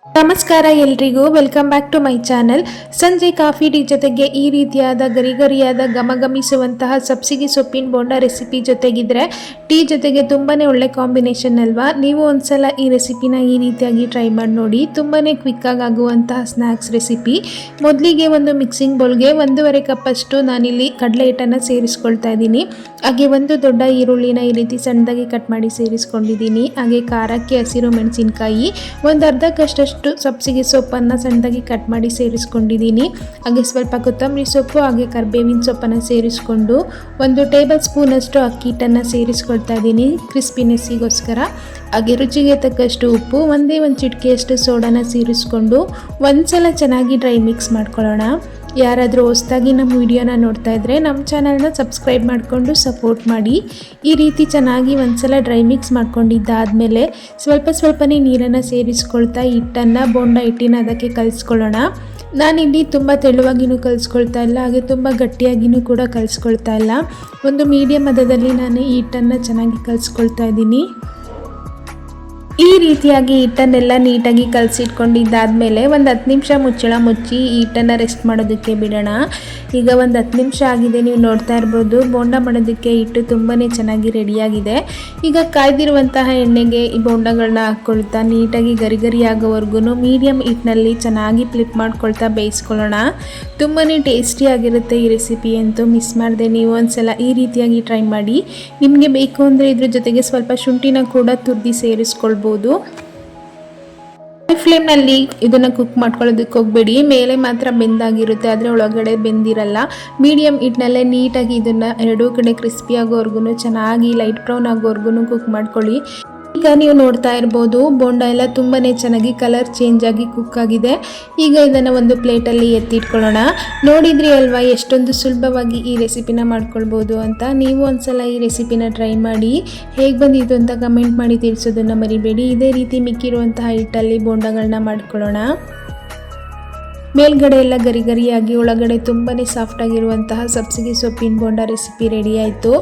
ನಮಸ್ಕಾರ ಎಲ್ರಿಗೂ, welcome back to my channel. ಸಂಜೆ ಕಾಫಿ ಟೀ ಜೊತೆಗೆ ಈ ರೀತಿಯಾದ ಗರಿಗರಿಯಾದ ಘಮಘಮಿಸುವಂತಹ ಸಬ್ಸಿಗೆ ಸೊಪ್ಪಿನ ಬೋಂಡ ರೆಸಿಪಿ ಜೊತೆಗಿದ್ರೆ ಟೀ ಜೊತೆಗೆ ತುಂಬಾ ಒಳ್ಳೆ ಕಾಂಬಿನೇಷನ್ ಅಲ್ವಾ. ನೀವು ಒಂದ್ಸಲ ಈ ರೆಸಿಪಿನ ಈ ರೀತಿಯಾಗಿ ಟ್ರೈ ಮಾಡಿ ನೋಡಿ. ತುಂಬಾ ಕ್ವಿಕ್ಕಾಗಿ ಆಗುವಂತಹ ಸ್ನ್ಯಾಕ್ಸ್ ರೆಸಿಪಿ. ಮೊದಲಿಗೆ ಒಂದು ಮಿಕ್ಸಿಂಗ್ ಬೌಲ್ಗೆ 1.5 ಕಪ್ಪಷ್ಟು ನಾನಿಲ್ಲಿ ಕಡಲೆ ಹಿಟ್ಟನ್ನು ಸೇರಿಸ್ಕೊಳ್ತಾ ಇದ್ದೀನಿ. ಹಾಗೆ ಒಂದು ದೊಡ್ಡ ಈರುಳ್ಳಿನ ಈ ರೀತಿ ಸಣ್ಣದಾಗಿ ಕಟ್ ಮಾಡಿ ಸೇರಿಸ್ಕೊಂಡಿದ್ದೀನಿ. ಹಾಗೆ ಖಾರಕ್ಕೆ ಹಸಿರು ಮೆಣಸಿನಕಾಯಿ, ಒಂದು ಅರ್ಧ ಕಷ್ಟಷ್ಟು ಸಬ್ಸಿಗೆ ಸೊಪ್ಪನ್ನು ಸಣ್ಣದಾಗಿ ಕಟ್ ಮಾಡಿ ಸೇರಿಸ್ಕೊಂಡಿದ್ದೀನಿ. ಹಾಗೆ ಸ್ವಲ್ಪ ಕೊತ್ತಂಬರಿ ಸೊಪ್ಪು ಹಾಗೆ ಕರಿಬೇವಿನ ಸೊಪ್ಪನ್ನು ಸೇರಿಸ್ಕೊಂಡು 1 ಟೇಬಲ್ ಸ್ಪೂನ್ ಅಷ್ಟು ಅಕ್ಕಿ ಹಿಟ್ಟನ್ನು ಸೇರಿಸ್ಕೊಳ್ತಾ ಇದ್ದೀನಿ ಕ್ರಿಸ್ಪಿನೆಸ್ಸಿಗೋಸ್ಕರ. ಹಾಗೆ ರುಚಿಗೆ ತಕ್ಕಷ್ಟು ಉಪ್ಪು, ಒಂದೇ ಒಂದು ಚಿಟಿಕೆಯಷ್ಟು ಸೋಡಾನ ಸೇರಿಸ್ಕೊಂಡು ಒಂದ್ಸಲ ಚೆನ್ನಾಗಿ ಡ್ರೈ ಮಿಕ್ಸ್ ಮಾಡ್ಕೊಳ್ಳೋಣ. ಯಾರಾದರೂ ಹೊಸದಾಗಿ ನಮ್ಮ ವಿಡಿಯೋನ ನೋಡ್ತಾ ಇದ್ದರೆ ನಮ್ಮ ಚಾನಲ್ನ ಸಬ್ಸ್ಕ್ರೈಬ್ ಮಾಡಿಕೊಂಡು ಸಪೋರ್ಟ್ ಮಾಡಿ. ಈ ರೀತಿ ಚೆನ್ನಾಗಿ ಒಂದ್ಸಲ ಡ್ರೈ ಮಿಕ್ಸ್ ಮಾಡ್ಕೊಂಡಿದ್ದಾದಮೇಲೆ ಸ್ವಲ್ಪನೇ ನೀರನ್ನು ಸೇರಿಸ್ಕೊಳ್ತಾ ಹಿಟ್ಟನ್ನು ಬೋಂಡ ಹಿಟ್ಟಿನ ಅದಕ್ಕೆ ಕಲಿಸ್ಕೊಳ್ಳೋಣ. ನಾನಿಲ್ಲಿ ತುಂಬ ತೆಳುವಾಗಿಯೂ ಕಲಿಸ್ಕೊಳ್ತಾ ಇಲ್ಲ, ಹಾಗೆ ತುಂಬ ಗಟ್ಟಿಯಾಗಿಯೂ ಕೂಡ ಕಲಿಸ್ಕೊಳ್ತಾ ಇಲ್ಲ. ಒಂದು ಮೀಡಿಯಮ್ ಹದದಲ್ಲಿ ನಾನು ಈ ಹಿಟ್ಟನ್ನು ಚೆನ್ನಾಗಿ ಕಲಿಸ್ಕೊಳ್ತಾ ಇದ್ದೀನಿ. ಈ ರೀತಿಯಾಗಿ ಹಿಟ್ಟನ್ನೆಲ್ಲ ನೀಟಾಗಿ ಕಲಸಿಟ್ಕೊಂಡಿದ್ದಾದಮೇಲೆ ಒಂದು 10 ನಿಮಿಷ ಮುಚ್ಚಳ ಮುಚ್ಚಿ ಈ ಹಿಟ್ಟನ್ನು ರೆಸ್ಟ್ ಮಾಡೋದಕ್ಕೆ ಬಿಡೋಣ. ಈಗ ಒಂದು 10 ನಿಮಿಷ ಆಗಿದೆ, ನೀವು ನೋಡ್ತಾ ಇರ್ಬೋದು ಬೋಂಡ ಮಾಡೋದಕ್ಕೆ ಹಿಟ್ಟು ತುಂಬಾ ಚೆನ್ನಾಗಿ ರೆಡಿಯಾಗಿದೆ. ಈಗ ಕಾಯ್ದಿರುವಂತಹ ಎಣ್ಣೆಗೆ ಈ ಬೋಂಡಗಳನ್ನ ಹಾಕ್ಕೊಳ್ತಾ ನೀಟಾಗಿ ಗರಿ ಆಗೋವರೆಗೂ ಮೀಡಿಯಮ್ ಹಿಟ್ಟಿನಲ್ಲಿ ಚೆನ್ನಾಗಿ ಫ್ಲಿಪ್ ಮಾಡ್ಕೊಳ್ತಾ ಬೇಯಿಸ್ಕೊಳ್ಳೋಣ. ತುಂಬಾ ಟೇಸ್ಟಿಯಾಗಿರುತ್ತೆ ಈ ರೆಸಿಪಿ ಅಂತೂ ಮಿಸ್ ಮಾಡಿದೆ. ನೀವು ಒಂದ್ಸಲ ಈ ರೀತಿಯಾಗಿ ಟ್ರೈ ಮಾಡಿ. ನಿಮಗೆ ಬೇಕು ಅಂದರೆ ಇದ್ರ ಜೊತೆಗೆ ಸ್ವಲ್ಪ ಶುಂಠಿನ ಕೂಡ ತುರಿದು ಸೇರಿಸ್ಕೊಳ್ಬೋದು. ಹೈ ಫ್ಲೇಮ್ನಲ್ಲಿ ಇದನ್ನು ಕುಕ್ ಮಾಡ್ಕೊಳ್ಳೋದಕ್ಕೆ ಹೋಗಬೇಡಿ. ಮೇಲೆ ಮಾತ್ರ ಬೆಂದಾಗಿರುತ್ತೆ, ಆದರೆ ಒಳಗಡೆ ಬೆಂದಿರಲ್ಲ. ಮೀಡಿಯಮ್ ಹಿಟ್ಟಿನಲ್ಲೇ ನೀಟಾಗಿ ಇದನ್ನು ಎರಡೂ ಕಡೆ ಕ್ರಿಸ್ಪಿ ಆಗೋವರೆಗೂ ಚೆನ್ನಾಗಿ ಲೈಟ್ ಬ್ರೌನ್ ಆಗೋವರೆಗೂ ಕುಕ್ ಮಾಡ್ಕೊಳ್ಳಿ. ಈಗ ನೀವು ನೋಡ್ತಾ ಇರ್ಬೋದು ಬೋಂಡ ಎಲ್ಲ ತುಂಬಾ ಚೆನ್ನಾಗಿ ಕಲರ್ ಚೇಂಜ್ ಆಗಿ ಕುಕ್ ಆಗಿದೆ. ಈಗ ಇದನ್ನು ಒಂದು ಪ್ಲೇಟಲ್ಲಿ ಎತ್ತಿಟ್ಕೊಳ್ಳೋಣ. ನೋಡಿದ್ರಿ ಅಲ್ವಾ ಎಷ್ಟೊಂದು ಸುಲಭವಾಗಿ ಈ ರೆಸಿಪಿನ ಮಾಡ್ಕೊಳ್ಬೋದು ಅಂತ. ನೀವು ಒಂದ್ಸಲ ಈ ರೆಸಿಪಿನ ಟ್ರೈ ಮಾಡಿ ಹೇಗೆ ಬಂದಿದ್ದು ಅಂತ ಕಮೆಂಟ್ ಮಾಡಿ ತಿಳಿಸೋದನ್ನು ಮರಿಬೇಡಿ. ಇದೇ ರೀತಿ ಮಿಕ್ಕಿರುವಂತಹ ಹಿಟ್ಟಲ್ಲಿ ಬೋಂಡಗಳನ್ನ ಮಾಡ್ಕೊಳ್ಳೋಣ. ಮೇಲ್ಗಡೆ ಎಲ್ಲ ಗರಿಯಾಗಿ ಒಳಗಡೆ ತುಂಬಾ ಸಾಫ್ಟಾಗಿರುವಂತಹ ಸಬ್ಸಿಗೆ ಸೊಪ್ಪಿನ ಬೋಂಡ ರೆಸಿಪಿ ರೆಡಿ ಆಯಿತು.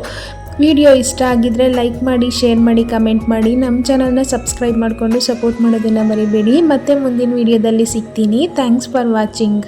ವಿಡಿಯೋ ಇಷ್ಟ ಆಗಿದ್ದರೆ ಲೈಕ್ ಮಾಡಿ, ಶೇರ್ ಮಾಡಿ, ಕಮೆಂಟ್ ಮಾಡಿ. ನಮ್ಮ ಚಾನಲ್ನ ಸಬ್ಸ್ಕ್ರೈಬ್ ಮಾಡಿಕೊಂಡು ಸಪೋರ್ಟ್ ಮಾಡೋದನ್ನು ಮರಿಬೇಡಿ. ಮತ್ತೆ ಮುಂದಿನ ವಿಡಿಯೋದಲ್ಲಿ ಸಿಗ್ತೀನಿ. Thanks for watching.